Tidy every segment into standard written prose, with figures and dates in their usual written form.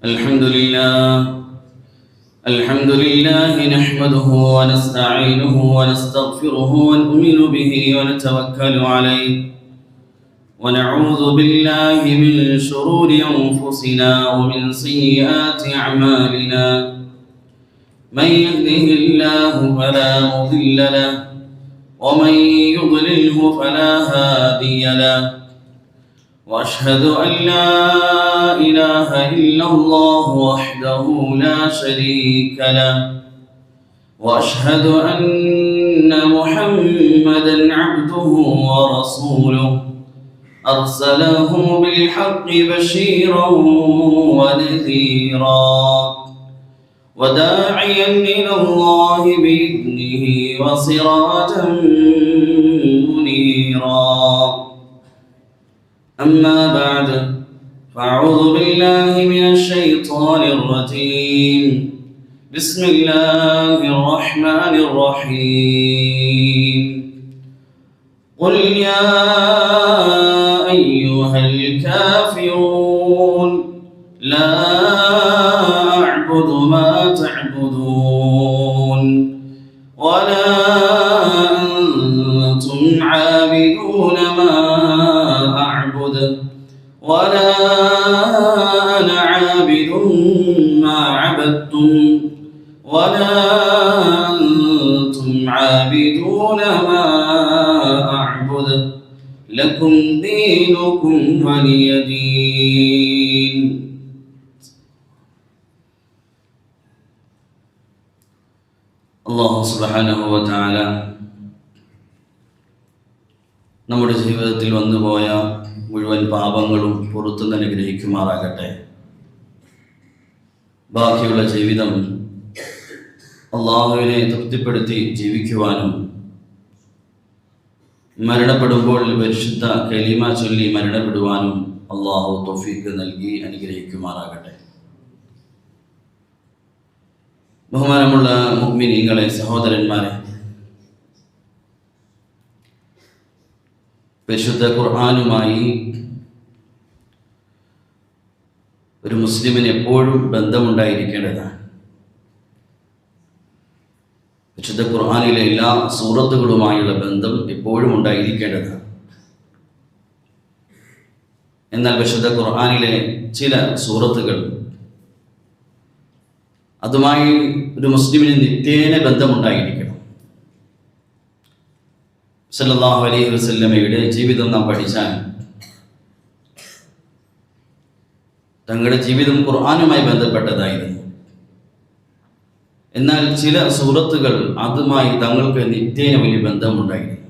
الحمد لله نحمده ونستعينه ونستغفره ونؤمن به ونتوكل عليه ونعوذ بالله من شرور أنفسنا ومن سيئات أعمالنا. من يهده الله فلا مضل له ومن يضلله فلا هادي له. وأشهد أن لا إله إلا الله وحده لا شريك له. وأشهد أن محمدًا عبده ورسوله أرسله بالحق بشيرًا ونذيرًا وداعيًا إلى الله بإذنه وسراجًا منيرًا. أما بعد فأعوذ بالله من الشيطان الرجيم. بسم الله الرحمن الرحيم. قل يا أيها الكافرون لا أعبد ما تعبدون ولا أنتم عابدون ما أعبد ولا أنا عابد ما عبدتم ولا أنتم عابدون ما أعبد لكم دينكم ولي دين. അല്ലാഹു സുബ്ഹാനഹു വ തആല നമ്മുടെ ജീവിതത്തിൽ വന്നുപോയ മുഴുവൻ പാപങ്ങളും പുറത്തു നിന്ന് അനുഗ്രഹിക്കുമാറാകട്ടെ. ബാക്കിയുള്ള ജീവിതം അള്ളാഹുവിനെ തൃപ്തിപ്പെടുത്തി ജീവിക്കുവാനും മരണപ്പെടുമ്പോൾ പരിശുദ്ധ കലിമ ചൊല്ലി മരണപ്പെടുവാനും അള്ളാഹു തൗഫീഖ് നൽകി അനുഗ്രഹിക്കുമാറാകട്ടെ. ബഹുമാനമുള്ള മുഅ്മിനീങ്ങളെ, സഹോദരന്മാരെ, പരിശുദ്ധ ഖുർആനുമായി ഒരു മുസ്ലിമിന് എപ്പോഴും ബന്ധമുണ്ടായിരിക്കേണ്ടതാണ്. പരിശുദ്ധ ഖുർആനിലെ എല്ലാ സൂറത്തുകളുമായുള്ള ബന്ധം എപ്പോഴും ഉണ്ടായിരിക്കേണ്ടതാണ്. എന്നാൽ പരിശുദ്ധ ഖുർആനിലെ ചില സൂറത്തുകൾ അതുമായി ഒരു മുസ്ലിമിന് നിത്യേന ബന്ധമുണ്ടായിരിക്കണം. സല്ലല്ലാഹു അലൈഹി വസല്ലമയുടെ ജീവിതം നാം പഠിച്ചാൽ തങ്ങളുടെ ജീവിതം ഖുർആനുമായി ബന്ധപ്പെട്ടതായിരുന്നു. എന്നാൽ ചില സൂറത്തുകൾ അതുമായി തങ്ങൾക്ക് നിത്യേന വലിയ ബന്ധമുണ്ടായിരുന്നു.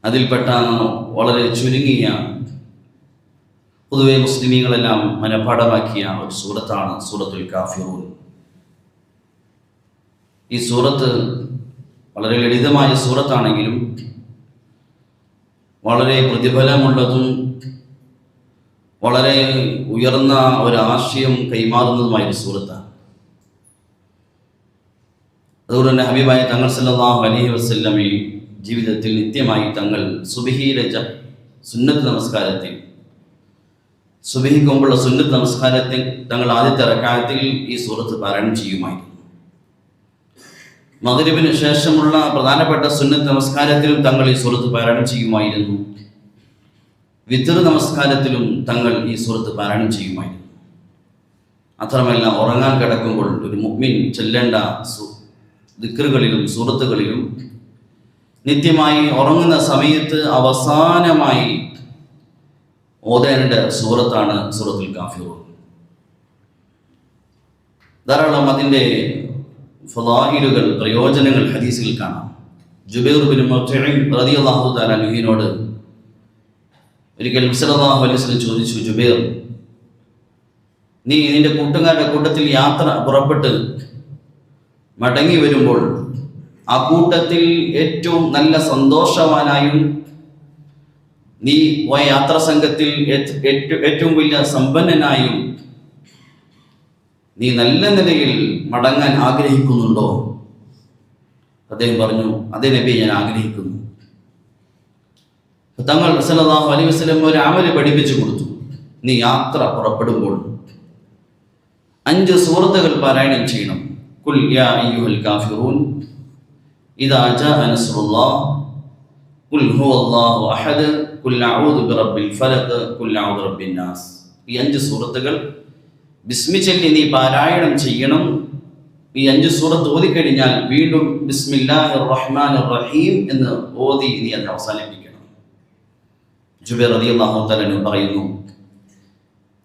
അതിൽപ്പെട്ട വളരെ ചുരുങ്ങിയ പൊതുവെ മുസ്ലിമീങ്ങളെല്ലാം മനഃപാഠമാക്കിയ ഒരു സൂറത്താണ് സൂറത്തുൽ കാഫിറൂൻ. ഈ സൂറത്ത് വളരെ ലളിതമായ സൂറത്താണെങ്കിലും വളരെ പ്രതിഫലമുള്ളതും വളരെ ഉയർന്ന ഒരു ആശയം കൈമാറുന്നതുമായ ഒരു സൂറത്താണ്. അതുകൊണ്ട് തന്നെ ഹബീബായ തങ്ങൾ സല്ലല്ലാഹു അലൈഹി വസല്ലം ഈ ജീവിതത്തിൽ നിത്യമായി തങ്ങൾ സുബ്ഹിയിലെ സുന്നത്ത് നമസ്കാരത്തിൽ, സുബ്ഹിക്ക് മുമ്പുള്ള സുന്നത്ത് നമസ്കാരത്തിൽ തങ്ങൾ ആദ്യത്തെ റക്അത്തിൽ ഈ സൂറത്ത് പാരായണം ചെയ്യുമായിരുന്നു. മഗ്രിബിന് ശേഷമുള്ള പ്രധാനപ്പെട്ട സുന്നത്ത് നമസ്കാരത്തിലും തങ്ങൾ ഈ സൂറത്ത് പാരായണം ചെയ്യുമായിരുന്നു. വിത്ർ നമസ്കാരത്തിലും തങ്ങൾ ഈ സൂറത്ത് പാരായണം ചെയ്യുമായിരുന്നു. അത്രമല്ല, ഉറങ്ങാൻ കിടക്കുമ്പോൾ ഒരു മുഅ്മിൻ ചൊല്ലേണ്ട ദിക്റുകളിലും സൂറത്തുകളിലും നിത്യമായി ഉറങ്ങുന്ന സമയത്ത് അവസാനമായി ഓതേണ്ട സൂറത്താണ് സൂറത്തുൽ കാഫിറൂൻ. ധാരാളം അതിൻ്റെ ഫളായിലുകൾ, പ്രയോജനങ്ങൾ ഹദീസിൽ കാണാം. ജുബൈർ ബിൻ മുത്ഇം റളിയല്ലാഹു തആല അൻഹുവിനോട് ഒരിക്കൽ സല്ലല്ലാഹു അലൈഹി വസല്ലം ചോദിച്ചു, ജുബൈർ, നീ നിന്റെ കൂട്ടുകാരുടെ കൂട്ടത്തിൽ യാത്ര പുറപ്പെട്ട് മടങ്ങി വരുമ്പോൾ ആ കൂട്ടത്തിൽ ഏറ്റവും നല്ല സന്തോഷവാനായും നീ പോയ യാത്രാ സംഘത്തിൽ ഏറ്റവും വലിയ സമ്പന്നനായും നീ നല്ല നിലയിൽ മടങ്ങാൻ ആഗ്രഹിക്കുന്നുണ്ടോ? അദ്ദേഹം പറഞ്ഞു, അതേ നബിയെ, ഞാൻ ആഗ്രഹിക്കുന്നു. തങ്ങൾ സല്ലല്ലാഹു അലൈഹി വസല്ലം ഒരു അമൽ പഠിപ്പിച്ചു കൊടുത്തു. നീ യാത്ര പുറപ്പെടുമ്പോൾ 5 സൂറത്തുകൾ പാരായണം ചെയ്യണം. ഖുൽ യാ അയ്യുഹൽ കാഫിറൂൻ, ഇദാ ജാഅ നസ്റുല്ലാഹ്, ഖുൽ ഹുവല്ലാഹു അഹദ്, ഖുൽ അഊദു ബിറബ്ബിൽ ഫലഖ്, ഖുൽ അഊദു ബിറബ്ബിൻ നാസ്. ഈ 5 സൂറത്തുകൾ ബിസ്മി ചൊല്ലി നീ പാരായണം ചെയ്യണം. ഈ 5 സൂറത്ത് ഓതിക്കഴിഞ്ഞാൽ വീണ്ടും ബിസ്മില്ലാഹിർ റഹ്മാനിർ റഹീം എന്ന് ഓതി നീ അത് അവസാനിപ്പിക്കണം. ജുബൈർ റളിയല്ലാഹു തആല പറയുന്നു,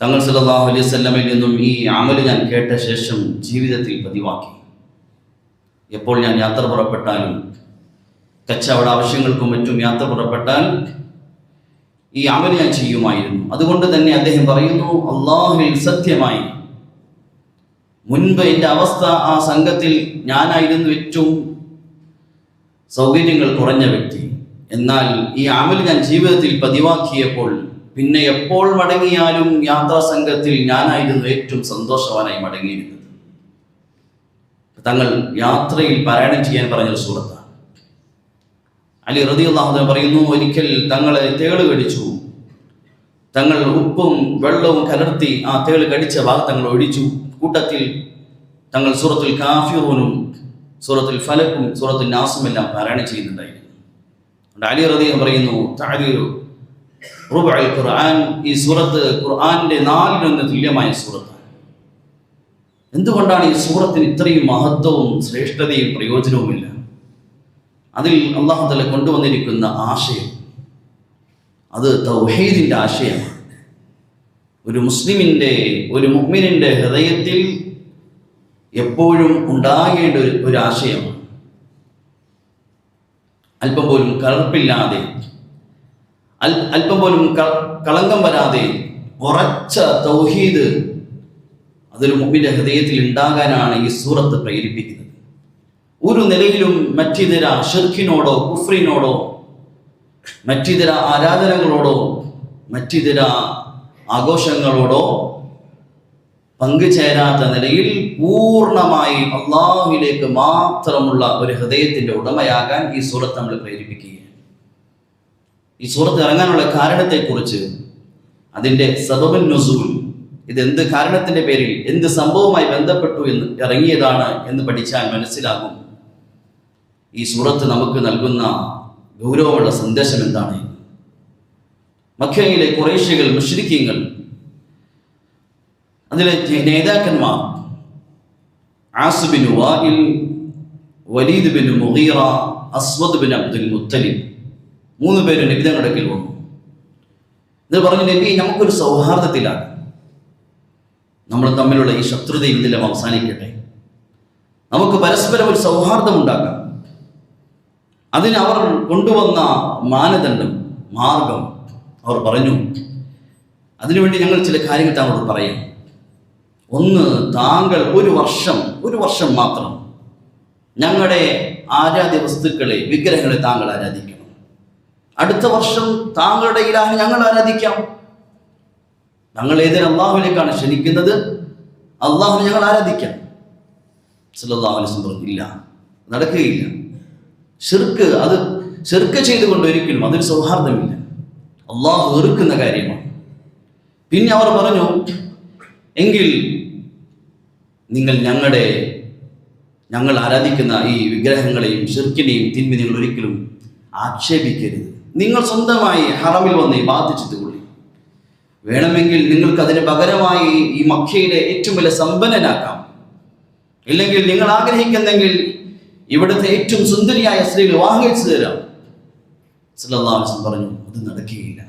തങ്ങൾ സല്ലല്ലാഹു അലൈഹി വസല്ലമയിൽ നിന്നും ഈ അമല് ഞാൻ കേട്ട ശേഷം ജീവിതത്തിൽ പതിവാക്കി. എപ്പോൾ ഞാൻ യാത്ര പുറപ്പെട്ടാലും, കച്ചവട ആവശ്യങ്ങൾക്കും മറ്റും യാത്ര പുറപ്പെട്ടാൽ ഈ അമല് ഞാൻ ചെയ്യുമായിരുന്നു. അതുകൊണ്ട് തന്നെ അദ്ദേഹം പറയുന്നു, അല്ലാഹുവിൽ സത്യമായി മുൻപ് എൻ്റെ അവസ്ഥ ആ സംഘത്തിൽ ഞാനായിരുന്നു ഏറ്റവും സൗകര്യങ്ങൾ കുറഞ്ഞ വ്യക്തി. എന്നാൽ ഈ അമല് ഞാൻ ജീവിതത്തിൽ പതിവാക്കിയപ്പോൾ പിന്നെ എപ്പോൾ മടങ്ങിയാലും യാത്രാ സംഘത്തിൽ ഞാനായിരുന്നു ഏറ്റവും സന്തോഷവാനായി മടങ്ങിയിരുന്നത്. തങ്ങൾ യാത്രയിൽ പാരായണം ചെയ്യാൻ പറഞ്ഞൊരു സൂറത്താണ്. അലി റളിയല്ലാഹു അൻഹു പറയുന്നു, ഒരിക്കൽ തങ്ങളെ തേള് കടിച്ചു. തങ്ങൾ ഉപ്പും വെള്ളവും കലർത്തി ആ തേള് കടിച്ച ഭാഗം തങ്ങൾ ഒഴിച്ചു. കൂട്ടത്തിൽ തങ്ങൾ സൂറത്തുൽ കാഫിറൂനും സൂറത്തുൽ ഫലഖും സൂറത്തുൽ നാസും എല്ലാം പാരായണം ചെയ്യുന്നുണ്ടായിരുന്നു. അലി റളിയല്ലാഹു പറയുന്നു, തഅദീറു റുബഉൽ ഖുർആൻ, ഈ സൂറത്ത് ഖുർആന്റെ 4 തുല്യമായ സൂറത്താണ്. എന്തുകൊണ്ടാണ് ഈ സൂറത്തിന് ഇത്രയും മഹത്വവും ശ്രേഷ്ഠതയും പ്രയോജനവുമില്ല? അതിൽ അല്ലാഹു തആല കൊണ്ടുവന്നിരിക്കുന്ന ആശയം അത് തൗഹീദിന്റെ ആശയമാണ്. ഒരു മുസ്ലിമിന്റെ, ഒരു മുഅ്മിനിന്റെ ഹൃദയത്തിൽ എപ്പോഴും ഉണ്ടാകേണ്ട ഒരു ആശയമാണ്. അല്പം പോലും കലർപ്പില്ലാതെ, അല്പം പോലും കളങ്കം വരാതെ ഉറച്ച തൗഹീദ് അതൊരു മുഅ്മിന്റെ ഹൃദയത്തിൽ ഉണ്ടാകാനാണ് ഈ സൂറത്ത് പ്രേരിപ്പിക്കുന്നത്. ഒരു നിലയിലും മറ്റിതര ശിർക്കിനോടോ കുഫ്രിനോടോ മറ്റിതര ആരാധനകളോടോ മറ്റിതര ആഘോഷങ്ങളോടോ പങ്കുചേരാത്ത നിലയിൽ പൂർണ്ണമായി അള്ളാഹുവിലേക്ക് മാത്രമുള്ള ഒരു ഹൃദയത്തിന്റെ ഉടമയാകാൻ ഈ സൂറത്ത് നമ്മൾ പ്രേരിപ്പിക്കുകയാണ്. ഈ സൂറത്ത് ഇറങ്ങാനുള്ള കാരണത്തെക്കുറിച്ച്, അതിൻ്റെ സബബുൻ നുസൂൽ, ഇതെന്ത് കാരണത്തിന്റെ പേരിൽ എന്ത് സംഭവവുമായി ബന്ധപ്പെട്ടു എന്ന് ഇറങ്ങിയതാണ് എന്ന് പഠിച്ചാൽ മനസ്സിലാകും ഈ സൂറത്ത് നമുക്ക് നൽകുന്ന ഗൗരവമുള്ള സന്ദേശം എന്താണ്. മക്കയിലെ ഖുറൈശികൾ, മുശ്രിക്കീങ്ങൾ, അതിലെ നേതാക്കന്മാർ As bin Wail, Walid bin Mughira, Aswad bin Abdul Muthalib 3 പേര് നബി തങ്ങളുടെ അടുക്കൽ വന്നു. ഇത് പറഞ്ഞു, നബി, നമുക്കൊരു സൗഹാർദ്ദത്തിലാണ്, നമ്മൾ തമ്മിലുള്ള ഈ ശത്രുതയിൽ ഇതിലും അവസാനിക്കട്ടെ, നമുക്ക് പരസ്പരം ഒരു സൗഹാർദ്ദം ഉണ്ടാക്കാം. അതിന് അവർ കൊണ്ടുവന്ന മാനദണ്ഡം, മാർഗം അവർ പറഞ്ഞു, അതിനുവേണ്ടി ഞങ്ങൾ ചില കാര്യങ്ങൾ താങ്കളോട് പറയാം. ഒന്ന്, താങ്കൾ ഒരു വർഷം മാത്രം ഞങ്ങളുടെ ആരാധ്യ വസ്തുക്കളെ, വിഗ്രഹങ്ങളെ താങ്കൾ ആരാധിക്കണം. അടുത്ത വർഷം താങ്കളുടെ ഇലാഹിനെ ഞങ്ങൾ ആരാധിക്കാം. ഞങ്ങൾ ഏതൊരു അള്ളാഹുവിലേക്കാണ് ക്ഷണിക്കുന്നത്, അള്ളാഹുവിനെ ഞങ്ങൾ ആരാധിക്കാം. സല്ലല്ലാഹു അലൈഹി വസല്ലം പറഞ്ഞു, ഇല്ല, നടക്കുകയില്ല. ശിർക്ക് ചെയ്തുകൊണ്ട് ഒരിക്കലും അതൊരു സൗഹാർദ്ദമില്ല, അള്ളാഹു വെറുക്കുന്ന കാര്യമാണ്. പിന്നെ അവർ പറഞ്ഞു, എങ്കിൽ നിങ്ങൾ ഞങ്ങൾ ആരാധിക്കുന്ന ഈ വിഗ്രഹങ്ങളെയും ശിർക്കിനെയും തിന്മ നിങ്ങൾ ഒരിക്കലും ആക്ഷേപിക്കരുത്. നിങ്ങൾ സ്വന്തമായി ഹറമിൽ വന്ന് ഇബാദത്ത് ചെയ്തുകൊള്ളി. വേണമെങ്കിൽ നിങ്ങൾക്ക് അതിന് പകരമായി ഈ മക്കയിലെ ഏറ്റവും വലിയ സമ്പന്നനാക്കാം. ഇല്ലെങ്കിൽ നിങ്ങൾ ആഗ്രഹിക്കുന്നെങ്കിൽ ഇവിടുത്തെ ഏറ്റവും സുന്ദരിയായ സ്ത്രീകൾ വിവാഹം കഴിച്ചു തരാം. സല്ലല്ലാഹു അലൈഹി വസല്ലം പറഞ്ഞു, അത് നടക്കുകയില്ല.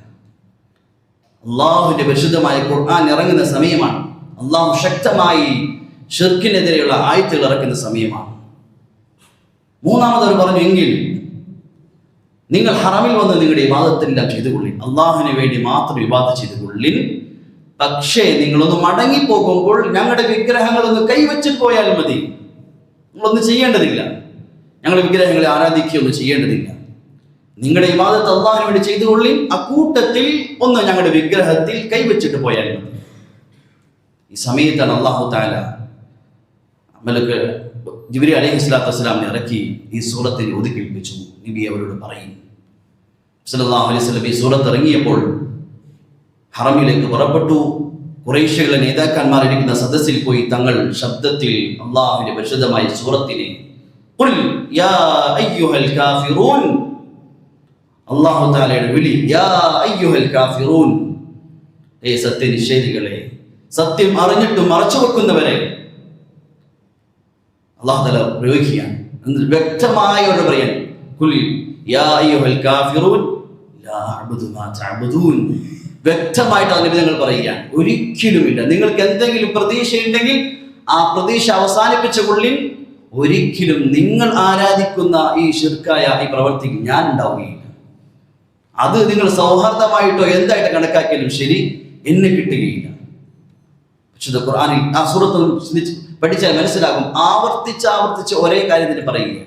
അള്ളാഹുവിന്റെ പരിശുദ്ധമായ ഖുർആൻ ഇറങ്ങുന്ന സമയമാണ്. അള്ളാഹു ശക്തമായി ഷിർക്കിനെതിരെയുള്ള ആയത്തുകൾ ഇറക്കുന്ന സമയമാണ്. മൂന്നാമതവർ പറഞ്ഞു, എങ്കിൽ നിങ്ങൾ ഹറമിൽ വന്ന് നിങ്ങളുടെ ഇബാദത്തെല്ലാം ചെയ്തുകൊള്ളിൻ, അള്ളാഹുവിന് വേണ്ടി മാത്രം ഇബാദത്ത് ചെയ്തുകൊള്ളിൻ. പക്ഷേ നിങ്ങളൊന്ന് മടങ്ങിപ്പോകുമ്പോൾ ഞങ്ങളുടെ വിഗ്രഹങ്ങളൊന്ന് കൈവച്ചിട്ട് പോയാൽ മതി, നിങ്ങളൊന്നും ചെയ്യേണ്ടതില്ല, ഞങ്ങളുടെ വിഗ്രഹങ്ങളെ ആരാധിക്കുകയൊന്നും ചെയ്യേണ്ടതില്ല. നിങ്ങളുടെ ഇബാദത്ത് അള്ളാഹുവിന് വേണ്ടി ചെയ്തുകൊള്ളിൻ, അക്കൂട്ടത്തിൽ ഒന്ന് ഞങ്ങളുടെ വിഗ്രഹത്തിൽ കൈവച്ചിട്ട് പോയാൽ മതി. ഈ സമയത്താണ് അല്ലാഹു തആല മലക്ക് ജിബ്രീൽ അലൈഹിസ്സലാത്തു വസ്സലാമിനെ ഇറക്കി ഈ സൂറത്തിനെ ഒതുക്കിൽപ്പിച്ചു. നബി അവരോട് പറയും, സല്ലല്ലാഹു അലൈഹി വസല്ലം, ഈ സൂറത്ത് ഇറങ്ങിയപ്പോൾ ഹറമിലേക്ക് പുറപ്പെട്ടു. ഖുറൈശികളുടെ നേതാക്കന്മാർ ഇരിക്കുന്ന സദസ്സിൽ പോയി തങ്ങൾ ശബ്ദത്തിൽ അള്ളാഹുവിന്റെ പരിശുദ്ധമായ സൂറത്തിനെ ഖുൽ യാ അയ്യുഹൽ കാഫിറൂൻ, അല്ലാഹു തആലയുടെ വിളി, യാ അയ്യുഹൽ കാഫിറൂൻ, സത്യനിഷേധികളെ, സത്യം അറിഞ്ഞിട്ടും മറച്ചു വെക്കുന്നവരെ അല്ലാഹു തആല പ്രയോഗിക്കുകയാണ്. വ്യക്തമായ ഒരു പറയാൻ ഖുൽ യാ അയ്യുഹൽ കാഫിറൂൻ ലാ അഅ്ബുദു മാ തഅ്ബുദൂൻ, വ്യക്തമായിട്ട് അതിനെ നിങ്ങൾ പറയുകയാണ്. ഒരിക്കലുമില്ല, നിങ്ങൾക്ക് എന്തെങ്കിലും പ്രതീക്ഷയുണ്ടെങ്കിൽ ആ പ്രതീക്ഷ അവസാനിപ്പിച്ചുകൊള്ളിൻ. ഒരിക്കലും നിങ്ങൾ ആരാധിക്കുന്ന ഈ ശിർക്കായ ഈ പ്രവൃത്തിക്ക് ഞാൻ ഉണ്ടാവുകയില്ല. അത് നിങ്ങൾ സൗഹാർദ്ദമായിട്ടോ എന്തായിട്ട് കണക്കാക്കിയാലും ശരി, എന്നെ കിട്ടുകയില്ല. വിശുദ്ധ ഖുർആനിൽ ആ സൂറത്ത് പഠിച്ചാൽ മനസ്സിലാകും. ആവർത്തിച്ച് ഒരേ കാര്യം തന്നെ പറയുക,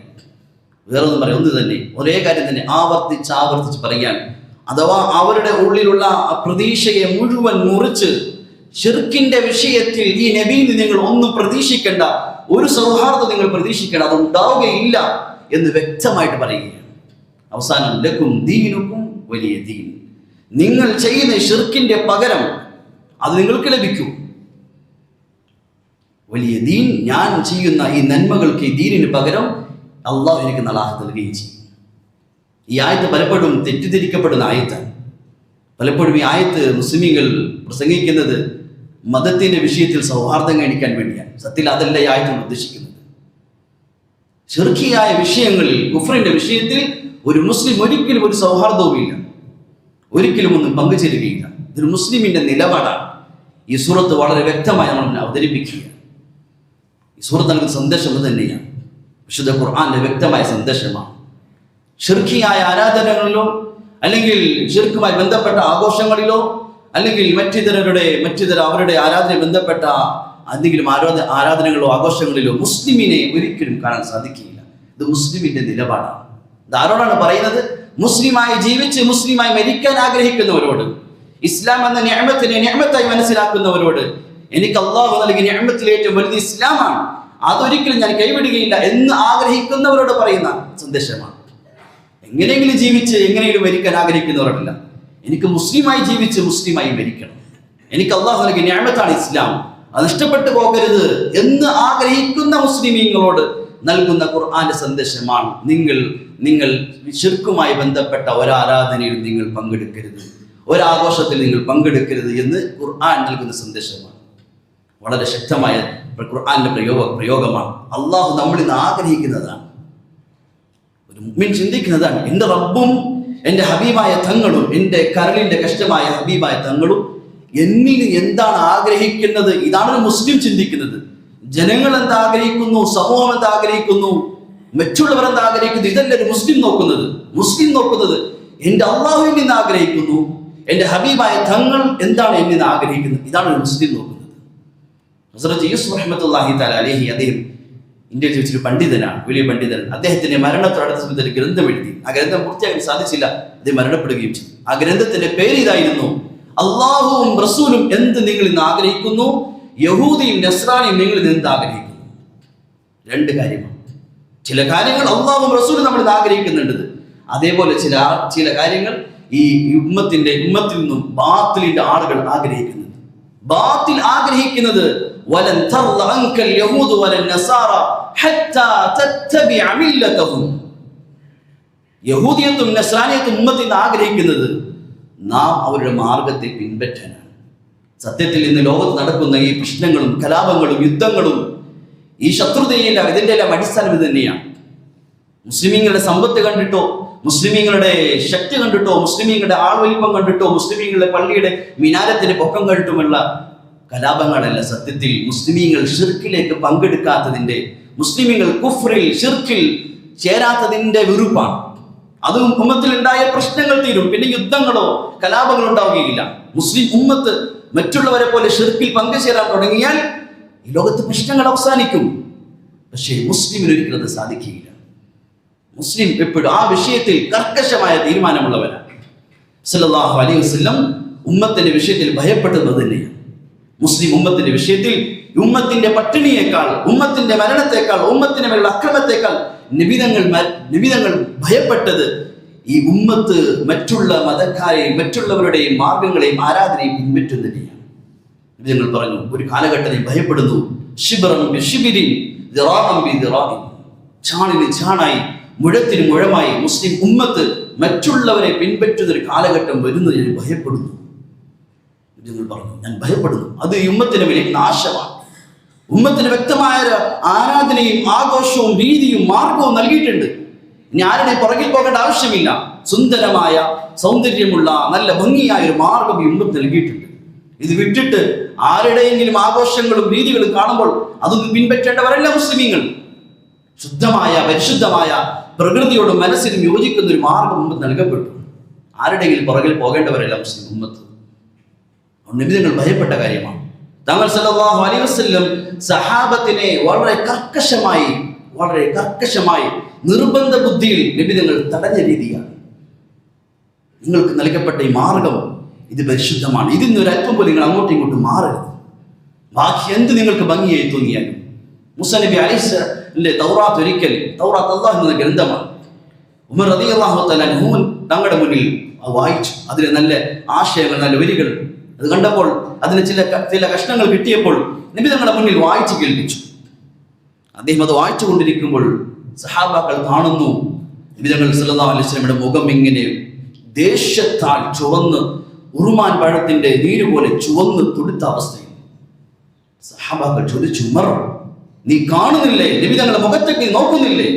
വേറൊന്നും പറയാം, ഒന്ന് തന്നെ ഒരേ കാര്യം തന്നെ ആവർത്തിച്ച് പറയാൻ. അഥവാ അവരുടെ ഉള്ളിലുള്ള പ്രതീക്ഷയെ മുഴുവൻ മുറിച്ച് ശിർക്കിന്റെ വിഷയത്തിൽ ഈ നബിയിൽ നിങ്ങൾ ഒന്നും പ്രതീക്ഷിക്കേണ്ട, ഒരു സൗഹാർദ്ദം നിങ്ങൾ പ്രതീക്ഷിക്കേണ്ട, അതുണ്ടാവുകയില്ല എന്ന് വ്യക്തമായിട്ട് പറയുകയാണ്. അവസാനം ലക്കും ദീനുക്കും വലിയ ദീൻ, നിങ്ങൾ ചെയ്യുന്ന ശിർക്കിന്റെ പകരം അത് നിങ്ങൾക്ക് ലഭിക്കും. വലിയ ദീൻ, ഞാൻ ചെയ്യുന്ന ഈ നന്മകൾക്ക്, ഈ ദീനിന് പകരം അള്ളാഹു എനിക്ക് നലാഹത്ത് നൽകുകയും ചെയ്യും. ഈ ആയത്ത് പലപ്പോഴും തെറ്റിദ്ധരിക്കപ്പെടുന്ന ആയത്താണ്. പലപ്പോഴും ഈ ആയത്ത് മുസ്ലിമീങ്ങൾ പ്രസംഗിക്കുന്നത് മതത്തിന്റെ വിഷയത്തിൽ സൗഹാർദ്ദം കാണിക്കാൻ വേണ്ടിയാണ്. സത്യത്തിൽ അതല്ല ഈ ആയത്ത് ഉദ്ദേശിക്കുന്നത്. ശിർക്കിയായ വിഷയങ്ങളിൽ, കുഫ്രിന്റെ വിഷയത്തിൽ ഒരു മുസ്ലിം ഒരിക്കലും ഒരു സൗഹാർദ്ദവുമില്ല, ഒരിക്കലും ഒന്നും പങ്കുചേരുകയില്ല. ഇതൊരു മുസ്ലിമിന്റെ നിലപാടാണ്. ഈ സൂറത്ത് വളരെ വ്യക്തമായി നമ്മൾ അവതരിപ്പിക്കുക. ഈ സൂറത്ത് നൽകുന്ന സന്ദേശം തന്നെയാണ്, വിശുദ്ധ ഖുർആന്റെ വ്യക്തമായ സന്ദേശമാണ്. ശിർക്കിയായ ആരാധനകളിലോ അല്ലെങ്കിൽ ശിർക്കുമായി ബന്ധപ്പെട്ട ആഘോഷങ്ങളിലോ അല്ലെങ്കിൽ മറ്റിതര അവരുടെ ആരാധന ബന്ധപ്പെട്ട എന്തെങ്കിലും ആരാധനകളോ ആഘോഷങ്ങളിലോ മുസ്ലിമിനെ ഒരിക്കലും കാണാൻ സാധിക്കുകയില്ല. ഇത് മുസ്ലിമിന്റെ നിലപാടാണ്. ഇത് ആരോടാണ് പറയുന്നത്? മുസ്ലിമായി ജീവിച്ച് മുസ്ലിമായി മരിക്കാൻ ആഗ്രഹിക്കുന്നവരോട്, ഇസ്ലാം എന്ന നിഅമത്തിനെ നിഅമത്തായി മനസ്സിലാക്കുന്നവരോട്, എനിക്ക് അല്ലാഹു നൽകിയ നിഅമത്തിൽ ഏറ്റവും വലുത് ഇസ്ലാമാണ്, അതൊരിക്കലും ഞാൻ കൈവിടുകയില്ല എന്ന് ആഗ്രഹിക്കുന്നവരോട് പറയുന്ന സന്ദേശമാണ്. എങ്ങനെയെങ്കിലും ജീവിച്ച് എങ്ങനെയെങ്കിലും മരിക്കാൻ ആഗ്രഹിക്കുന്നവരല്ല. എനിക്ക് മുസ്ലിമായി ജീവിച്ച് മുസ്ലിമായി മരിക്കണം, എനിക്ക് അല്ലാഹു നൽകിയ നിഅമത്താണ് ഇസ്ലാം, അത് നഷ്ടപ്പെട്ടു പോകരുത് എന്ന് ആഗ്രഹിക്കുന്ന മുസ്ലിമീങ്ങളോട് നൽകുന്ന ഖുർആന്റെ സന്ദേശമാണ്. നിങ്ങൾ ശിർക്കുമായി ബന്ധപ്പെട്ട ഒരാരാധനയിൽ നിങ്ങൾ പങ്കെടുക്കരുത്, ഒരാഘോഷത്തിൽ നിങ്ങൾ പങ്കെടുക്കരുത് എന്ന് ഖുർആൻ നൽകുന്ന സന്ദേശമാണ്. വളരെ ശക്തമായ ഖുർആന്റെ പ്രയോഗമാണ്. അള്ളാഹു നമ്മളിൽ നിന്ന് ആഗ്രഹിക്കുന്നതാണ്, ഒരു മുഅ്മിൻ ചിന്തിക്കുന്നതാണ്. എൻ്റെ റബ്ബും എൻ്റെ ഹബീബായ തങ്ങളും, എൻ്റെ കരളിൻ്റെ കഷ്ടമായ ഹബീബായ തങ്ങളും എന്നിൽ എന്താണ് ആഗ്രഹിക്കുന്നത്? ഇതാണ് ഒരു മുസ്ലിം ചിന്തിക്കുന്നത്. ജനങ്ങൾ എന്താ ആഗ്രഹിക്കുന്നു, സമൂഹം എന്താ ആഗ്രഹിക്കുന്നു, മറ്റുള്ളവർ എന്താ ആഗ്രഹിക്കുന്നു, ഇതല്ല ഒരു മുസ്ലിം നോക്കുന്നത്. മുസ്ലിം നോക്കുന്നത് എൻ്റെ അള്ളാഹുവിൽ നിന്ന് ആഗ്രഹിക്കുന്നു, എൻ്റെ ഹബീബായ തങ്ങൾ എന്താണ് എന്നിൽ നിന്ന് ആഗ്രഹിക്കുന്നത്, ഇതാണ് ഒരു മുസ്ലിം നോക്കുന്നത്. ഹസ്രത്ത് യൂസുഫ് റഹ്മത്തുള്ളാഹി തആല അലൈഹി, അദ്ദേഹം ഇന്ത്യയിൽ വെച്ചൊരു പണ്ഡിതനാണ്, വലിയ പണ്ഡിതൻ. അദ്ദേഹത്തിന്റെ മരണത്തോടടുത്ത സമയത്ത് ഒരു ഗ്രന്ഥം എഴുതി. ആ ഗ്രന്ഥം പൂർത്തിയാക്കാൻ സാധിച്ചില്ല, അദ്ദേഹം മരണപ്പെടുകയും ചെയ്തു. ആ ഗ്രന്ഥത്തിന്റെ പേര് ഇതായിരുന്നു, അള്ളാഹുവും റസൂലും എന്ത് നിങ്ങൾ ഇന്ന് ആഗ്രഹിക്കുന്നു, യഹൂദിയും നസ്രാനിയും നിങ്ങൾ ഇന്ന് എന്ത് ആഗ്രഹിക്കുന്നു. രണ്ട് കാര്യമാണ്. ചില കാര്യങ്ങൾ അള്ളാഹുവും റസൂലും നമ്മൾ ഇന്ന് ആഗ്രഹിക്കുന്നുണ്ട്, അതേപോലെ ചില കാര്യങ്ങൾ ഈ ഉമ്മത്തിൽ നിന്നും ബാത്തിലിന്റെ ആളുകൾ ആഗ്രഹിക്കുന്നുണ്ട്. ബാത്തിൽ ആഗ്രഹിക്കുന്നത് വലൻ തർള അൻകൽ യഹൂദു വലൻ നസാറ ഹത്താ തത്തബിഅ മില്ലതഹും, യഹൂദിയത്തും നസ്രാനിയത്തും ഉമ്മത്തിൽ നിന്ന് ആഗ്രഹിക്കുന്നത് നാം അവരുടെ മാർഗത്തെ പിൻപറ്റാനാണ്. സത്യത്തിൽ ഇന്ന് ലോകത്ത് നടക്കുന്ന ഈ പ്രശ്നങ്ങളും കലാപങ്ങളും യുദ്ധങ്ങളും ഈ ശത്രുതയെല്ലാം ഇതിൻ്റെ എല്ലാം അടിസ്ഥാനം ഇത് തന്നെയാണ്. മുസ്ലിമീങ്ങളുടെ സമ്പത്ത് കണ്ടിട്ടോ, മുസ്ലിമീങ്ങളുടെ ശക്തി കണ്ടിട്ടോ, മുസ്ലിമീങ്ങളുടെ ആൾവലിപ്പം കണ്ടിട്ടോ, മുസ്ലിമീങ്ങളുടെ പള്ളിയുടെ മിനാരത്തിന്റെ പൊക്കം കണ്ടിട്ടുമുള്ള കലാപങ്ങളല്ല. സത്യത്തിൽ മുസ്ലിമീങ്ങൾ ഷിർക്കിലേക്ക് പങ്കെടുക്കാത്തതിന്റെ, മുസ്ലിമീങ്ങൾ കുഫ്രിൽ ഷിർക്കിൽ ചേരാത്തതിന്റെ വെറുപ്പാണ്. അതും ഉമ്മത്തിൽ ഉണ്ടായ പ്രശ്നങ്ങൾ തീരും, പിന്നെ യുദ്ധങ്ങളോ കലാപങ്ങളോ ഉണ്ടാവുകയില്ല. മുസ്ലിം ഉമ്മത്ത് മറ്റുള്ളവരെ പോലെ ഷിർക്കിൽ പങ്കുചേരാൻ തുടങ്ങിയാൽ ഈ ലോകത്ത് പ്രശ്നങ്ങൾ അവസാനിക്കും. പക്ഷേ മുസ്ലിമിന് ഒരിക്കലും അത് സാധിക്കുകയില്ല. മുസ്ലിം എപ്പോഴും ആ വിഷയത്തിൽ കർക്കശമായ തീരുമാനമുള്ളവരാണ്. സല്ലല്ലാഹു അലൈഹി വസല്ലം ഉമ്മത്തിന്റെ വിഷയത്തിൽ ഭയപ്പെട്ടത് തന്നെയാണ്. മുസ്ലിം ഉമ്മത്തിന്റെ വിഷയത്തിൽ ഉമ്മത്തിന്റെ പട്ടിണിയേക്കാൾ, ഉമ്മത്തിന്റെ മരണത്തെക്കാൾ, ഉമ്മത്തിന്റെ മേലുള്ള അക്രമത്തെക്കാൾ നിബിതങ്ങൾ ഭയപ്പെട്ടത് ഈ ഉമ്മത്ത് മറ്റുള്ള മതക്കാരെയും മറ്റുള്ളവരുടെയും മാർഗങ്ങളെയും ആരാധനയും പിൻപറ്റുന്നതിനെയാണ്. ഞങ്ങൾ പറഞ്ഞു, ഒരു കാലഘട്ടത്തിൽ ഭയപ്പെടുന്നു. ചാണിന് ചാണായി മുഴത്തിന് മുഴമായി മുസ്ലിം ഉമ്മത്ത് മറ്റുള്ളവരെ പിൻപറ്റുന്ന ഒരു കാലഘട്ടം വരുന്നത് ഞാൻ ഭയപ്പെടുന്നു. ഞങ്ങൾ പറഞ്ഞു, ഞാൻ ഭയപ്പെടുന്നു. അത് ഈ ഉമ്മത്തിന് വലിയ നാശമാണ്. ഉമ്മത്തിന് വ്യക്തമായ ആരാധനയും ആഘോഷവും രീതിയും മാർഗവും നൽകിയിട്ടുണ്ട്. ഇനി ആരുടെ പുറകിൽ പോകേണ്ട ആവശ്യമില്ല. സുന്ദരമായ സൗന്ദര്യമുള്ള നല്ല ഭംഗിയായ ഒരു മാർഗം ഈ ഉമ്മത്ത് നൽകിയിട്ടുണ്ട്. ഇത് വിട്ടിട്ട് ആരുടെയെങ്കിലും ആഘോഷങ്ങളും രീതികളും കാണുമ്പോൾ അതൊന്നും പിൻപറ്റേണ്ടവരല്ല മുസ്ലിമീങ്ങൾ. ശുദ്ധമായ പരിശുദ്ധമായ പ്രകൃതിയോടും മനസ്സിനും യോജിക്കുന്ന ഒരു മാർഗം ഉമ്മത്ത് നൽകപ്പെട്ടു. ആരുടെയെങ്കിലും പുറകിൽ പോകേണ്ടവരല്ല മുസ്ലിം ഉമ്മത്ത്. നിബിധങ്ങൾ ഭയപ്പെട്ട കാര്യമാണ്. തങ്ങൾ സല്ലല്ലാഹു അലൈഹി വസല്ലം സഹാബത്തിനെ വളരെ കർക്കശമായി നിർബന്ധ ബുദ്ധിയിൽ നിബിധങ്ങൾ തടഞ്ഞ രീതിയാണ്. നിങ്ങൾക്ക് നൽകപ്പെട്ട ഈ മാർഗം ഇത് പരിശുദ്ധമാണ്. ഇതിൽ നിന്ന് ഒരല്പം പോലും നിങ്ങൾ അങ്ങോട്ടും ഇങ്ങോട്ടും മാറരുത്. ബാക്കി എന്ത് നിങ്ങൾക്ക് ഭംഗിയായി തോന്നിയാലും. മൂസാ നബി അലൈഹിസ്സലാമിന്റെ തൗറാത്ത് അല്ലാഹു എന്ന ഗ്രന്ഥമാണ്. ഉമർ റളിയല്ലാഹു തആല അൻഹു തങ്ങളുടെ മുന്നിൽ വായിച്ചു. അതിലെ നല്ല ആശയങ്ങൾ, നല്ല വരികൾ അത് കണ്ടപ്പോൾ, അതിന് ചില കഷ്ണങ്ങൾ കിട്ടിയപ്പോൾ നബി തങ്ങളുടെ മുന്നിൽ വായിച്ചു കേൾപ്പിച്ചു. അദ്ദേഹം അത് വായിച്ചു കൊണ്ടിരിക്കുമ്പോൾ സഹാബാക്കൾ കാണുന്നു നബി തങ്ങൾ സല്ലല്ലാഹു അലൈഹി വസല്ലമയുടെ മുഖം ഇങ്ങനെ ദേഷ്യത്താൽ ചുവന്ന്, ഉറുമാൻ പഴത്തിന്റെ നീര് പോലെ ചുവന്ന് തുടുത്ത അവസ്ഥയിൽ. സഹാബാക്കൾ ചോദിച്ചു, ഉമർ, നീ കാണുന്നില്ലേ? നബി തങ്ങളുടെ മുഖത്തേക്ക് നോക്കുന്നില്ലേ?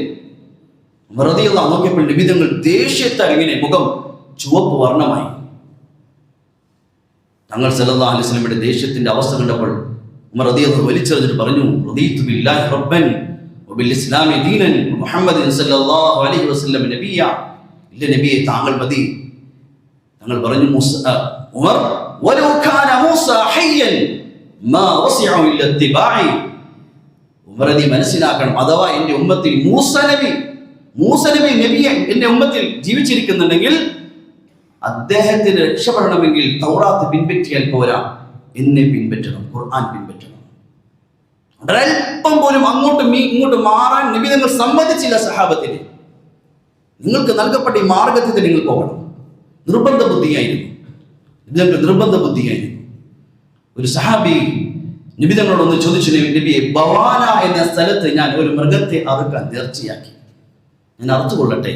ഉമർ റളിയല്ലാഹു നോക്കിയപ്പോൾ നബി തങ്ങൾ ദേഷ്യത്താൽ ഇങ്ങനെ മുഖം ചുവപ്പ് വർണ്ണമായി. തങ്ങൾ സല്ലല്ലാഹു അലൈഹി വസല്ലമയുടെ ദേഷ്യത്തിന്റെ അവസ്ഥ കണ്ടപ്പോൾ ഉമർ റളിയല്ലാഹു വലിച്ചെറിഞ്ഞിട്ട് പറഞ്ഞു, റദീതു ബില്ലാഹി റബ്ബൻ വബിൽ ഇസ്ലാമി ദീനൻ മുഹമ്മദിൻ സല്ലല്ലാഹു അലൈഹി വസല്ലം നബിയ. ഇല്ല നബിയെ, താങ്കൾ മതി. തങ്ങൾ പറഞ്ഞു, ഉമർ, വലൗ കാന മൂസ ഹയ്യൻ മാ വസിഅ ഇല്ല ഇത്തിബാഇ. ഉമർ, നീ മനസ്സിലാക്കണം, അഥവാ എൻ്റെ ഉമ്മത്തിൽ മൂസ നബി നബിയെ എൻ്റെ ഉമ്മത്തിൽ ജീവിച്ചിരിക്കുന്നുണ്ടെങ്കിൽ അദ്ദേഹത്തിന് രക്ഷപ്പെടണമെങ്കിൽ തൗറാത്ത് പിൻപറ്റിയാൽ പോരാ, എന്നെ പിൻപറ്റണം, ഖുർആൻ പിൻപറ്റണം. ഒരൽപ്പം പോലും അങ്ങോട്ടും ഇങ്ങോട്ടും മാറാൻ നബി തങ്ങൾ സമ്മതിച്ചില്ല സഹാബത്തിന്. നിങ്ങൾക്ക് നൽകപ്പെട്ട ഈ മാർഗത്തിൽ നിങ്ങൾ പോകണം. നിർബന്ധ ബുദ്ധിയായിരുന്നു. ഒരു സഹാബി നബി തങ്ങളോടൊന്ന് ചോദിച്ചു, നബിയെ, ബവാന എന്ന സ്ഥലത്ത് ഞാൻ ഒരു മൃഗത്തെ അറുക്കാൻ നേർച്ചയാക്കി, ഞാൻ അറുത്തുകൊള്ളട്ടെ?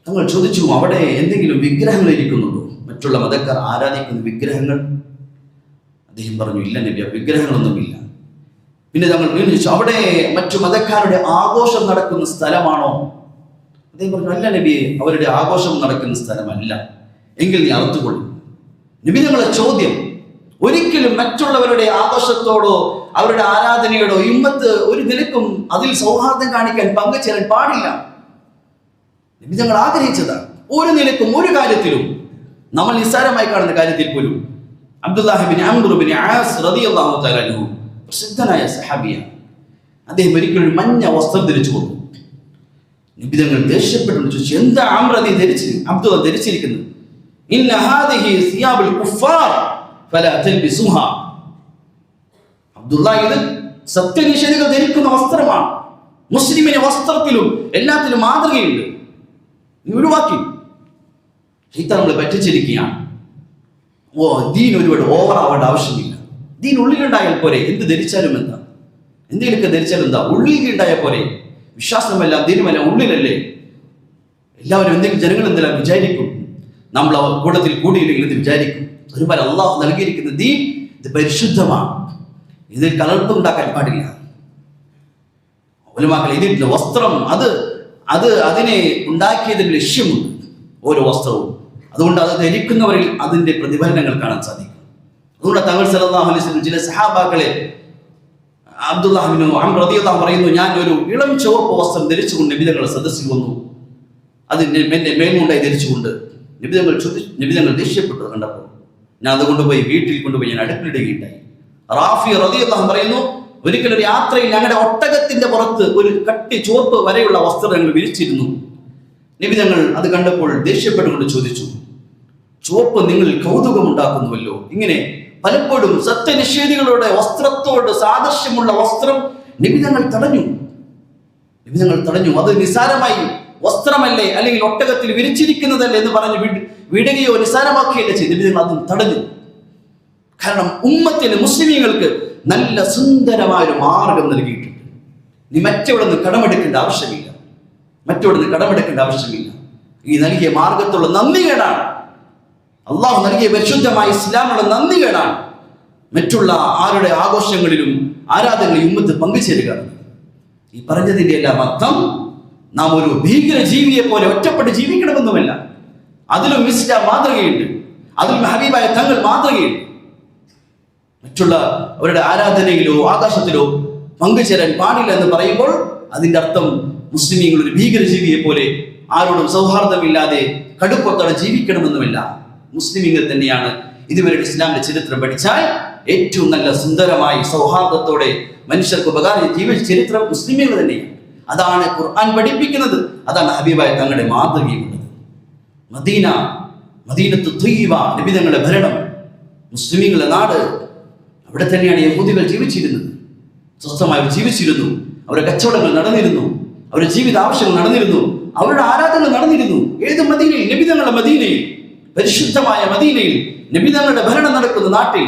തങ്ങൾ ചോദിച്ചു, അവിടെ എന്തെങ്കിലും വിഗ്രഹങ്ങൾ ഇരിക്കുന്നുണ്ടോ? മറ്റുള്ള മതക്കാർ ആരാധിക്കുന്ന വിഗ്രഹങ്ങൾ? അദ്ദേഹം പറഞ്ഞു, ഇല്ല നബി, വിഗ്രഹങ്ങളൊന്നുമില്ല. പിന്നെ തങ്ങൾ വീണ്ടും ചോദിച്ചു, അവിടെ മറ്റു മതക്കാരുടെ ആഘോഷം നടക്കുന്ന സ്ഥലമാണോ? അദ്ദേഹം പറഞ്ഞു, അല്ല നബിയെ, അവരുടെ ആഘോഷം നടക്കുന്ന സ്ഥലമല്ല. എങ്കിൽ നീ അറുത്തുകൊള്ളും. നബി തങ്ങളുടെ ചോദ്യം, ഒരിക്കലും മറ്റുള്ളവരുടെ ആഘോഷത്തോടോ അവരുടെ ആരാധനയോടോ ഇമ്മത്ത് ഒരു നിലക്കും അതിൽ സൗഹാർദ്ദം കാണിക്കാൻ പങ്കുചേരാൻ പാടില്ല. നബി തങ്ങൾ ആഗ്രഹിച്ചതാണ്. ഒരു നിലക്കും ഒരു കാര്യത്തിലും, നമ്മൾ നിസ്സാരമായി കാണുന്ന കാര്യത്തിൽ പോലും. Abdullahi bin Amr bin as റളിയല്ലാഹു തആല അൻഹു പ്രസിദ്ധനായ സഹാബിയാണ്. അദ്ദേഹം ഒരിക്കലും മഞ്ഞ വസ്ത്രം ധരിച്ചു വന്നു. നബി തങ്ങൾ ദേഷ്യപ്പെട്ടു ചോദിച്ചു, എന്താ അംർ നീ അബ്ദുള്ള ധരിച്ചിരിക്കുന്നത്? ഇന്ന ഹാദിഹി സിയാബുൽ കുഫാർ ഫലാ തൽബിസുഹാ. അബ്ദുള്ള, ഇത് സത്യനിഷേധികൾ ധരിക്കുന്ന വസ്ത്രമാണ്. മുസ്ലിമിന്റെ വസ്ത്രത്തിലും എല്ലാത്തിലും മാതൃകയുണ്ട്, നീ ഒഴിവാക്കി. ശൈത്താൻ നമ്മളെ പറ്റിച്ചിരിക്കുകയാണ്. ദീൻ ഒരുപാട് ഓവറാവേണ്ട ആവശ്യമില്ല. ദീൻ ഉള്ളിലുണ്ടായാൽ പോരെ, എന്ത് ധരിച്ചാലും എന്താ, എന്തെങ്കിലുമൊക്കെ ധരിച്ചാലും എന്താ, ഉള്ളിലുണ്ടായാൽ പോരെ. വിശ്വാസമെല്ലാം ദീനുമെല്ലാം ഉള്ളിലല്ലേ. എല്ലാവരും എന്തെങ്കിലും ജനങ്ങൾ എന്തെല്ലാം വിചാരിക്കും, നമ്മൾ അവർ കൂട്ടത്തിൽ കൂടിയില്ലെങ്കിൽ ഇത് വിചാരിക്കും. ഒരുപാട് അള്ളാഹു നൽകിയിരിക്കുന്ന ദീൻ ഇത് പരിശുദ്ധമാണ്, ഇതിൽ കലർപ്പുണ്ടാക്കാൻ പാടില്ല. ഉലമാക്കൾ ഇതിന്റെ വസ്ത്രം അതിനെ ഉണ്ടാക്കിയതിന് ലക്ഷ്യമുണ്ട്, ഓരോ വസ്ത്രവും. അതുകൊണ്ട് അത് ധരിക്കുന്നവരിൽ അതിന്റെ പ്രതിഫലനങ്ങൾ കാണാൻ സാധിക്കും. അതുകൊണ്ട് തങ്ങൾ സല്ലല്ലാഹു അലൈഹി വസല്ലം ചില സഹാബാക്കളെ, അബ്ദുല്ലാഹി ബിൻ അംർ റളിയല്ലാഹു പറയുന്നു, ഞാൻ ഒരു ഇളം ചുവപ്പ് വസ്ത്രം ധരിച്ചുകൊണ്ട് നബി തങ്ങളുടെ സദസ്സിൽ വന്നു. അതിന്റെ മേൽമുണ്ടായി ധരിച്ചുകൊണ്ട് നബി തങ്ങൾ ദേഷ്യപ്പെട്ടു കണ്ടപ്പോൾ ഞാൻ അത് കൊണ്ടുപോയി വീട്ടിൽ കൊണ്ടുപോയി ഞാൻ അടുപ്പിലിടുകയുണ്ടായി. റാഫി റളിയല്ലാഹു പറയുന്നു, ഒരിക്കലൊരു യാത്രയിൽ ഞങ്ങളുടെ ഒട്ടകത്തിന്റെ പുറത്ത് ഒരു കട്ടി ചുവപ്പ് വരെയുള്ള വസ്ത്രം ഞങ്ങൾ വിരിച്ചിരുന്നു. നബി തങ്ങൾ അത് കണ്ടപ്പോൾ ദേഷ്യപ്പെട്ടുകൊണ്ട് ചോദിച്ചു, ചുവപ്പ് നിങ്ങളിൽ കൗതുകമുണ്ടാക്കുന്നുവല്ലോ. ഇങ്ങനെ പലപ്പോഴും സത്യനിഷേധികളുടെ വസ്ത്രത്തോട് സാദൃശ്യമുള്ള വസ്ത്രം നബി തങ്ങൾ തടഞ്ഞു. അത് നിസ്സാരമായി വസ്ത്രമല്ലേ അല്ലെങ്കിൽ ഒട്ടകത്തിൽ വിരിച്ചിരിക്കുന്നതല്ലേ എന്ന് പറഞ്ഞ് വിടുകയോ നിസാരമാക്കുകയല്ലേ ചെയ്ത് നബി തങ്ങൾ അതും തടഞ്ഞു. കാരണം ഉമ്മത്തിന് മുസ്ലിമീങ്ങൾക്ക് നല്ല സുന്ദരമായൊരു മാർഗം നൽകിയിട്ടുണ്ട്. നീ മറ്റവിടെ നിന്ന് കടമെടുക്കേണ്ട ആവശ്യമില്ല, ഈ നൽകിയ മാർഗത്തുള്ള നന്ദികേടാണ്, അള്ളാഹു നൽകിയ പരിശുദ്ധമായ ഇസ്ലാമുള്ള നന്ദികേടാണ് മറ്റുള്ള ആരുടെ ആഘോഷങ്ങളിലും ആരാധനകളിലും ഉമ്മത്ത് പങ്കുചേരുക. ഈ പറഞ്ഞതിന്റെ എല്ലാം അർത്ഥം നാം ഒരു ഭീകര ജീവിയെ പോലെ ഒറ്റപ്പെട്ട് ജീവിക്കണമെന്നുമല്ല. അതിലും ഇസ്ലാം മാതൃകയുണ്ട്, അതിലും ഹബീബായ തങ്ങൾ മാതൃകയുണ്ട്. മറ്റുള്ള അവരുടെ ആരാധനയിലോ ആകാശത്തിലോ പങ്കുചേരാൻ പാടില്ല എന്ന് പറയുമ്പോൾ അതിന്റെ അർത്ഥം മുസ്ലിമീങ്ങൾ ഒരു ഭീകര ജീവിയെ പോലെ ആരോടും സൗഹാർദ്ദമില്ലാതെ കടുപ്പത്തോടെ ജീവിക്കണമെന്നുമില്ല. മുസ്ലിമീങ്ങൾ തന്നെയാണ് ഇതുവരെ ഇസ്ലാമിന്റെ ചരിത്രം പഠിച്ചാൽ ഏറ്റവും നല്ല സുന്ദരമായി സൗഹാർദ്ദത്തോടെ മനുഷ്യർക്ക് ഉപകാരം ജീവിച്ച ചരിത്രം മുസ്ലിമീങ്ങൾ തന്നെയാണ്. അതാണ് ഖുർആൻ പഠിപ്പിക്കുന്നത്, അതാണ് ഹബീബായ തങ്ങളുടെ മാതൃകയുള്ളത്. മദീനത്തു ത്വയ്യിബ, നബി തങ്ങളുടെ ഭരണം, മുസ്ലിമീങ്ങളുടെ നാട്, അവിടെ തന്നെയാണ് യഹൂദികൾ ജീവിച്ചിരുന്നത്. സ്വസ്ഥമായി ജീവിച്ചിരുന്നു, അവരുടെ കച്ചവടങ്ങൾ നടന്നിരുന്നു, അവരുടെ ജീവിത ആവശ്യങ്ങൾ നടന്നിരുന്നു, അവരുടെ ആരാധന നടന്നിരുന്നു. ഏത് മദീനയിൽ? നബി തങ്ങളുടെ മദീനയിൽ, പരിശുദ്ധമായ മദീനയിൽ, നബി തങ്ങളുടെ ഭരണം നടക്കുന്ന നാട്ടിൽ.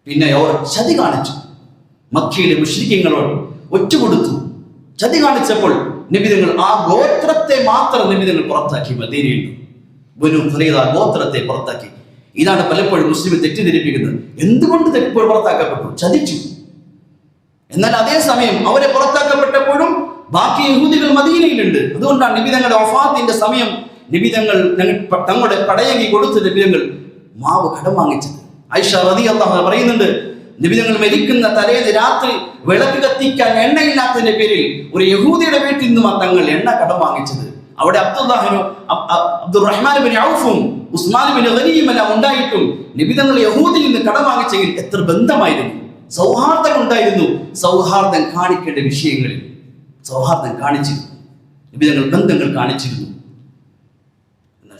പിന്നെ അവർ ചതി കാണിച്ചു, മക്കയിലെ മുശ്രിക്കീങ്ങളോട് ഒറ്റുകൊടുത്തു. ചതി കാണിച്ചപ്പോൾ നബി തങ്ങൾ ആ ഗോത്രത്തെ മാത്രം നബി തങ്ങൾ പുറത്താക്കി. മദീനയിൽ ബനൂ ഖുറൈദ ഗോത്രത്തെ പുറത്താക്കി. ഇതാണ് പലപ്പോഴും മുസ്ലിം തെറ്റിദ്ധരിപ്പിക്കുന്നത്. എന്തുകൊണ്ട് പുറത്താക്കപ്പെട്ടു? ചതിച്ചു. എന്നാൽ അതേസമയം അവരെ പുറത്താക്കപ്പെട്ടപ്പോഴും ബാക്കി യഹൂദികൾ മദീനയിലുണ്ട്. അതുകൊണ്ടാണ് നബി തങ്ങളുടെ വഫാത്തിന്റെ സമയം നബി തങ്ങൾ തങ്ങളുടെ പടയങ്കി കൊടുത്ത് നബി തങ്ങൾ മാവ് കടം വാങ്ങിച്ചത്. ആയിഷ റളിയല്ലാഹു അൻഹ പറയുന്നുണ്ട്, നബി തങ്ങൾ മരിക്കുന്ന തലേന്ന് രാത്രി വിളക്ക് കത്തിക്കാൻ എണ്ണയില്ലാത്തതിന്റെ പേരിൽ ഒരു യഹൂദിയുടെ വീട്ടിൽ നിന്നും തങ്ങൾ എണ്ണ കടം വാങ്ങിച്ചത്. അവിടെ അബ്ദുറഹ്മാൻ ബിൻ ഔഫും ഉസ്മാൻ ബിൻ ഗനിയും എല്ലാം ഉണ്ടായിട്ടും നബി തങ്ങൾ യഹൂദിയിൽ നിന്ന് കടം വാങ്ങിച്ചെങ്കിൽ എത്ര ബന്ധമായിരുന്നു, സൗഹാർദ്ദം ഉണ്ടായിരുന്നു. സൗഹാർദ്ദം കാണിക്കേണ്ട വിഷയങ്ങളിൽ സൗഹാർദ്ദം കാണിച്ചിരുന്നു, നബി തങ്ങൾ ബന്ധങ്ങൾ കാണിച്ചിരുന്നു.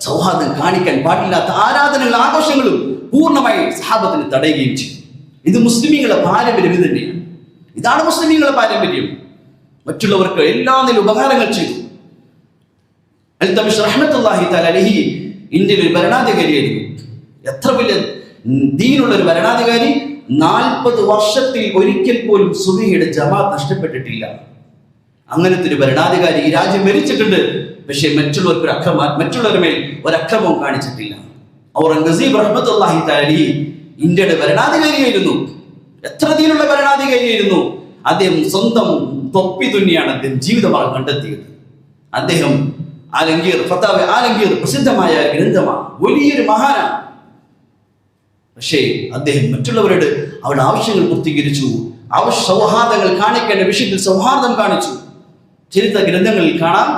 സൗഹാർദ്ദം കാണിക്കാൻ പാടില്ലാത്ത ആരാധനകളും ആഘോഷങ്ങളും പൂർണ്ണമായി സഹാബത്തിന് തടയുകയും ചെയ്തു. ഇത് മുസ്ലിമീങ്ങളുടെ പാരമ്പര്യം തന്നെയാണ്. ഇതാണ് മുസ്ലിമീങ്ങളുടെ പാരമ്പര്യം. മറ്റുള്ളവർക്ക് എല്ലാ നിലയിലും ഉപകാരങ്ങൾ ചെയ്തു. അൽതമിഷ് റഹ്മത്തുള്ളാഹി തആല അലൈഹി ഇന്ത്യയിൽ ഒരു ഭരണാധികാരിയായിരുന്നു. എത്ര വലിയ ദീനുള്ള ഒരു ഭരണാധികാരി. 40 വർഷത്തിൽ ഒരിക്കൽ പോലും സുബഹിയുടെ ജമാഅത്ത് നഷ്ടപ്പെട്ടിട്ടില്ല. അങ്ങനത്തെ ഒരു ഭരണാധികാരി ഈ രാജ്യം ഭരിച്ചിട്ടുണ്ട്. പക്ഷേ മറ്റുള്ളവരുടെ മേൽ ഒരക്രമവും കാണിച്ചിട്ടില്ല. ഔറംഗസീബ് റഹ്മത്തുള്ളാഹി തആല അലൈഹി ഇന്ത്യയുടെ ഭരണാധികാരിയായിരുന്നു. എത്ര ദീനുള്ള ഭരണാധികാരിയായിരുന്നു. അദ്ദേഹം സ്വന്തം തൊപ്പി തുന്നിയാണ് അദ്ദേഹം ജീവിതമാർഗം കണ്ടെത്തിയത്. അദ്ദേഹം ഫതാവ ആലംഗീർ പ്രസിദ്ധമായ ഗ്രന്ഥമാണ്, വലിയൊരു മഹാനാണ്. പക്ഷേ അദ്ദേഹം മറ്റുള്ളവരോട് അവരുടെ ആവശ്യങ്ങൾ പൂർത്തീകരിച്ചു. സൗഹാർദ്ദങ്ങൾ കാണിക്കേണ്ട വിഷയത്തിൽ സൗഹാർദ്ദം കാണിച്ചു. ചരിത്ര ഗ്രന്ഥങ്ങളിൽ കാണാം,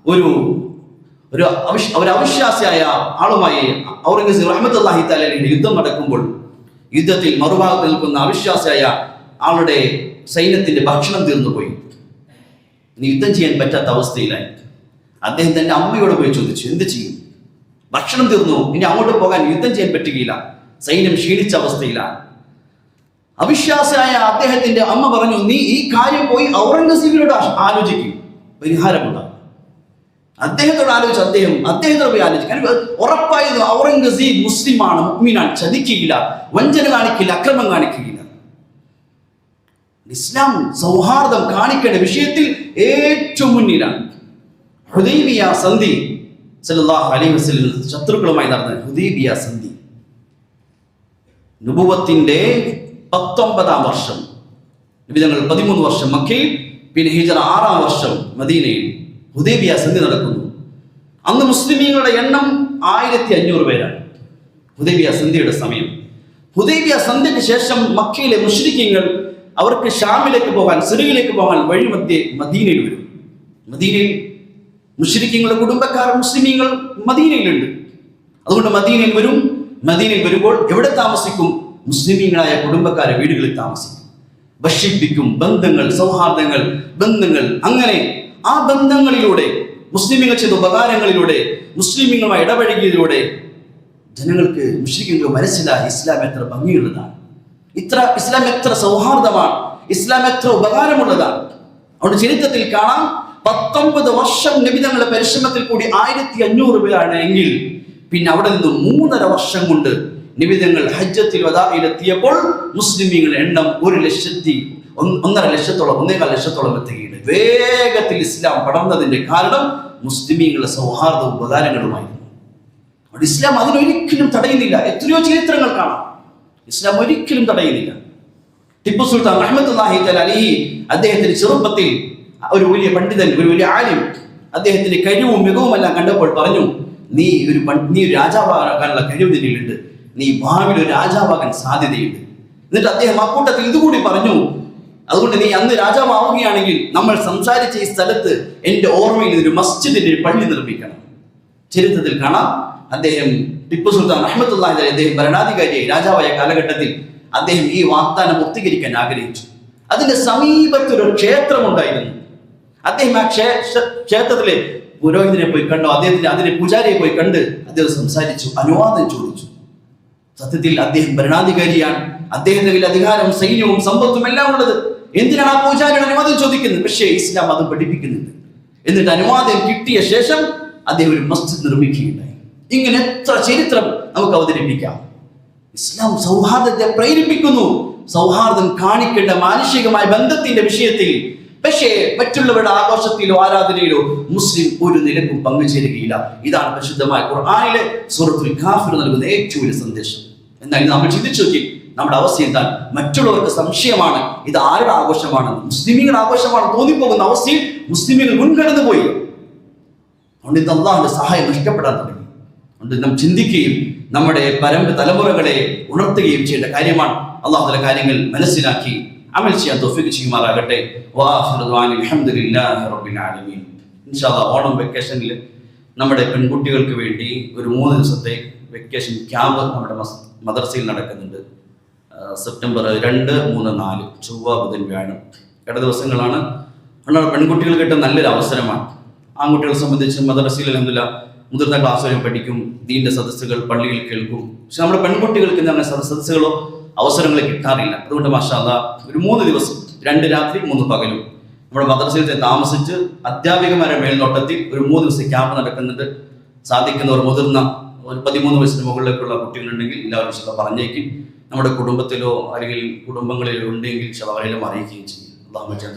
ഒരു അവിശ്വാസിയായ ആളുമായി ഔറംഗസീബ് റഹ്മത്തുള്ളാഹി തആല അലൈഹി യുദ്ധം നടക്കുമ്പോൾ യുദ്ധത്തിൽ മറുഭാഗത്ത് നിൽക്കുന്ന അവിശ്വാസിയായ ആളുടെ സൈന്യത്തിന്റെ ഭക്ഷണം തീർന്നുപോയി. ഇനി യുദ്ധം ചെയ്യാൻ പറ്റാത്ത അവസ്ഥയിലായി. അദ്ദേഹം തന്റെ അമ്മയോട് പോയി ചോദിച്ചു, എന്ത് ചെയ്യും? ഭക്ഷണം തീർന്നു, ഇനി അങ്ങോട്ട് പോകാൻ യുദ്ധം ചെയ്യാൻ പറ്റുകയില്ല, സൈന്യം ക്ഷീണിച്ച അവസ്ഥയിലാണ്. അവിശ്വാസിയായ അദ്ദേഹത്തിന്റെ അമ്മ പറഞ്ഞു, നീ ഈ കാര്യം പോയി ഔറംഗസീബിനോട് ആലോചിക്കും, പരിഹാരമുണ്ടാകും. അദ്ദേഹത്തോട് ആലോചിച്ചു. അദ്ദേഹത്തോട് പോയി ആലോചിക്കും. ഉറപ്പായിരുന്നു ഔറംഗസീബ് മുസ്ലിമാണ്, മുഅ്മിനാണ്, ചതിക്കുകയില്ല, വഞ്ചന കാണിക്കില്ല, അക്രമം കാണിക്കുകയില്ല. ഇസ്ലാം സൗഹാർദ്ദം കാണിക്കേണ്ട വിഷയത്തിൽ ഏറ്റവും മുന്നിലാണ്. ഹുദൈബിയ സന്ധി, സല്ലല്ലാഹു അലൈഹി വസല്ലം ശത്രുക്കളുമായി നടന്ന ഹുദൈബിയ സന്ധി, നുബുവത്തിന്റെ 19-ാം വർഷം. നബി തങ്ങൾ 13 വർഷം മക്കയിൽ, പിന്നെ ഹിജ്റ 6-ാം വർഷം മദീനയിൽ ഹുദൈബിയ സന്ധി നടക്കുന്നു. അന്ന് മുസ്ലിമീങ്ങളുടെ എണ്ണം 1500 പേരാണ്. ഹുദൈബിയ സന്ധിയുടെ സമയം. ഹുദൈബിയ സന്ധിക്ക് ശേഷം മക്കയിലെ മുശ്രിക്കീങ്ങൾ അവർക്ക് ഷാമിലേക്ക് പോകാൻ, സിറിയയിലേക്ക് പോകാൻ വഴി മധ്യേ മദീനയിൽ വരും. മദീനയിൽ മുശ്രിക്കീങ്ങളുടെ കുടുംബക്കാർ മുസ്ലിമീങ്ങൾ മദീനയിലുണ്ട്. അതുകൊണ്ട് മദീനയിൽ വരും. മദീനയിൽ വരുമ്പോൾ എവിടെ താമസിക്കും? മുസ്ലിമീങ്ങളായ കുടുംബക്കാരെ വീടുകളിൽ താമസിക്കും. ഭക്ഷിപ്പിക്കും. ബന്ധങ്ങൾ, സൗഹാർദ്ദങ്ങൾ, ബന്ധങ്ങൾ. അങ്ങനെ ആ ബന്ധങ്ങളിലൂടെ, മുസ്ലിമീങ്ങൾ ചെയ്ത ഉപകാരങ്ങളിലൂടെ, മുസ്ലിമീങ്ങളുമായി ഇടപഴകിയതിലൂടെ ജനങ്ങൾക്ക്, മുശ്രിക്കീങ്ങൾക്ക് മനസ്സിലായി ഇസ്ലാം എത്ര ഭംഗിയുള്ളതാണ്, ഇസ്ലാം എത്ര സൗഹാർദ്ദമാണ്, ഇസ്ലാം എത്ര ഉപകാരമുള്ളതാണ്. അതുകൊണ്ട് ചരിത്രത്തിൽ കാണാം, 19 വർഷം നബി തങ്ങളുടെ പരിശ്രമത്തിൽ കൂടി 1500 രൂപയാണ് എങ്കിൽ പിന്നെ അവിടെ നിന്ന് 3.5 വർഷം കൊണ്ട് നബി തങ്ങൾ ഹജ്ജത്തുൽ വദാഇലെത്തിയപ്പോൾ മുസ്ലിമീങ്ങളുടെ എണ്ണം 1,1,5 ലക്ഷത്തോളം എത്തുകയാണ്. വേഗത്തിൽ ഇസ്ലാം പടർന്നതിന്റെ കാരണം മുസ്ലിമീങ്ങളുടെ സൗഹാർദ്ദവും ഉപകാരങ്ങളുമായിരുന്നു. ഇസ്ലാം അതിനൊരിക്കലും തടയുന്നില്ല. എത്രയോ ചരിത്രങ്ങൾ കാണാം, ഇസ്ലാം ഒരിക്കലും തടയുന്നില്ല. ടിപ്പു സുൽത്താൻ റഹ്മത്തുള്ളാഹി തആല അലൈഹി അദ്ദേഹത്തിന്റെ ചെറുപ്പത്തിൽ ഒരു വലിയ പണ്ഡിതൻ, ഒരു വലിയ ആലിം, അദ്ദേഹത്തിന്റെ കഴിവും മികവുമെല്ലാം കണ്ടപ്പോൾ പറഞ്ഞു, നീ ഒരു രാജാവാകാനുള്ള കഴിവ് നിന്നിലുണ്ട്, നീ ഭാവിയിൽ ഒരു രാജാവാകാൻ സാധ്യതയുണ്ട്. എന്നിട്ട് അദ്ദേഹം ആ കൂട്ടത്തിൽ ഇതുകൂടി പറഞ്ഞു, അതുകൊണ്ട് നീ അന്ന് രാജാവാവുകയാണെങ്കിൽ നമ്മൾ സംസാരിച്ച ഈ സ്ഥലത്ത് എൻ്റെ ഓർമ്മയിൽ ഒരു മസ്ജിദിന്റെ ഒരു പള്ളി നിർമ്മിക്കണം. ചരിത്രത്തിൽ കാണാം, അദ്ദേഹം ടിപ്പു സുൽത്താൻ റഹ്മത്തുള്ളാഹി അലൈഹി അദ്ദേഹം ഭരണാധികാരിയായി രാജാവായ കാലഘട്ടത്തിൽ അദ്ദേഹം ഈ വാഗ്ദാനം പൂർത്തീകരിക്കാൻ ആഗ്രഹിച്ചു. അതിന്റെ സമീപത്തൊരു ക്ഷേത്രം ഉണ്ടായിരുന്നു. അദ്ദേഹം ആ ക്ഷേത്രത്തിലെ പുരോഹിതനെ പോയി കണ്ടു, അതിന്റെ പൂജാരിയെ പോയി കണ്ട് അദ്ദേഹം സംസാരിച്ചു, അനുവാദം ചോദിച്ചു. സത്യത്തിൽ അദ്ദേഹം ഭരണാധികാരിയാണ്, അദ്ദേഹത്തിന്റെ കയ്യിൽ അധികാരവും സൈന്യവും സമ്പത്തും എല്ലാം ഉള്ളത്. എന്തിനാണ് ആ പൂജാരിയുടെ അനുവാദം ചോദിക്കുന്നത്? പക്ഷേ ഇസ്ലാം അത് പഠിപ്പിക്കുന്നുണ്ട്. എന്നിട്ട് അനുവാദം കിട്ടിയ ശേഷം അദ്ദേഹം ഒരു മസ്ജിദ് നിർമ്മിക്കുകയുണ്ടായി. ഇങ്ങനെ എത്ര ചരിത്രം നമുക്ക് അവതരിപ്പിക്കാം. ഇസ്ലാം സൗഹാർദ്ദത്തെ പ്രേരിപ്പിക്കുന്നു, സൗഹാർദ്ദം കാണിക്കേണ്ട മാനുഷികമായ ബന്ധത്തിന്റെ വിഷയത്തിൽ. പക്ഷേ മറ്റുള്ളവരുടെ ആഘോഷത്തിലോ ആരാധനയിലോ മുസ്ലിം ഒരു നിലക്കും പങ്കുചേരുകയില്ല. ഇതാണ് പരിശുദ്ധമായ ഖുർആനിലെ സൂറത്തുൽ കാഫിർ നൽകുന്ന ഏറ്റവും വലിയ സന്ദേശം. എന്നാൽ നമ്മൾ ചിന്തിച്ചു നോക്കി, നമ്മുടെ അവസ്ഥ എന്താണ്? മറ്റുള്ളവർക്ക് സംശയമാണ് ഇത് ആരുടെ ആഘോഷമാണെന്ന്, മുസ്ലിമീങ്ങളുടെ ആഘോഷമാണെന്ന് തോന്നിപ്പോകുന്ന അവസ്ഥയിൽ മുസ്ലിമീങ്ങൾ മുൻകടന്നു പോയി. അതുകൊണ്ട് ഇത് അല്ലാഹുവിന്റെ സഹായം നഷ്ടപ്പെടാൻ തുടങ്ങി. അതുകൊണ്ട് നാം ചിന്തിക്കുകയും നമ്മുടെ തലമുറകളെ ഉണർത്തുകയും ചെയ്യേണ്ട കാര്യമാണ്. അല്ലാഹു തആല കാര്യങ്ങൾ മനസ്സിലാക്കി അമൽ ചെയ്യാൻ തൗഫീഖ് ചെയ്യുമാറാകട്ടെ. വആഖിറു ദുആനി അൽഹംദുലില്ലാഹി റബ്ബിൽ ആലമീൻ. ഇൻഷാ അല്ലാഹ് ഓണം വെക്കേഷനിൽ നമ്മുടെ പെൺകുട്ടികൾക്ക് വേണ്ടി ഒരു 3 ദിവസത്തെ വെക്കേഷൻ ക്യാമ്പ് നമ്മുടെ മദ്രസയിൽ നടക്കുന്നുണ്ട്. സെപ്റ്റംബർ 2, 3, 4 ചൊവ്വ, ബുധൻ, വ്യാഴം ഇട ദിവസങ്ങളാണ്. അതുകൊണ്ട് പെൺകുട്ടികൾ കിട്ടുന്ന നല്ലൊരു അവസരമാണ്. ആൺകുട്ടികളെ സംബന്ധിച്ച് മദ്രസയിൽ അൽഹംദുലില്ലാഹ് മുതിർന്ന ക്ലാസ്സുകളിൽ പഠിക്കും, ദീന്റെ സദസ്സുകൾ പള്ളിയിൽ കേൾക്കും. പക്ഷെ നമ്മുടെ പെൺകുട്ടികൾക്ക് അങ്ങനെ സദസ്സുകളോ അവസരങ്ങളെ കിട്ടാറില്ല. അതുകൊണ്ട് മാഷാ അല്ലാഹ് ഒരു 3 ദിവസം 2 രാത്രി 3 പകലും നമ്മുടെ മദ്രസയിൽ താമസിച്ച് അധ്യാപികമാരുടെ മേൽനോട്ടത്തിൽ ഒരു 3 ദിവസം ക്യാമ്പ് നടക്കുന്നുണ്ട്. സാധിക്കുന്നവർ മുതിർന്ന ഒരു 13 വയസ്സിന് മുകളിലേക്കുള്ള കുട്ടികളുണ്ടെങ്കിൽ എല്ലാവരും പറഞ്ഞേക്കും. നമ്മുടെ കുടുംബത്തിലോ അല്ലെങ്കിൽ കുടുംബങ്ങളിലോ ഉണ്ടെങ്കിൽ അവരെല്ലാം അറിയിക്കുകയും ചെയ്യും. അല്ലാഹു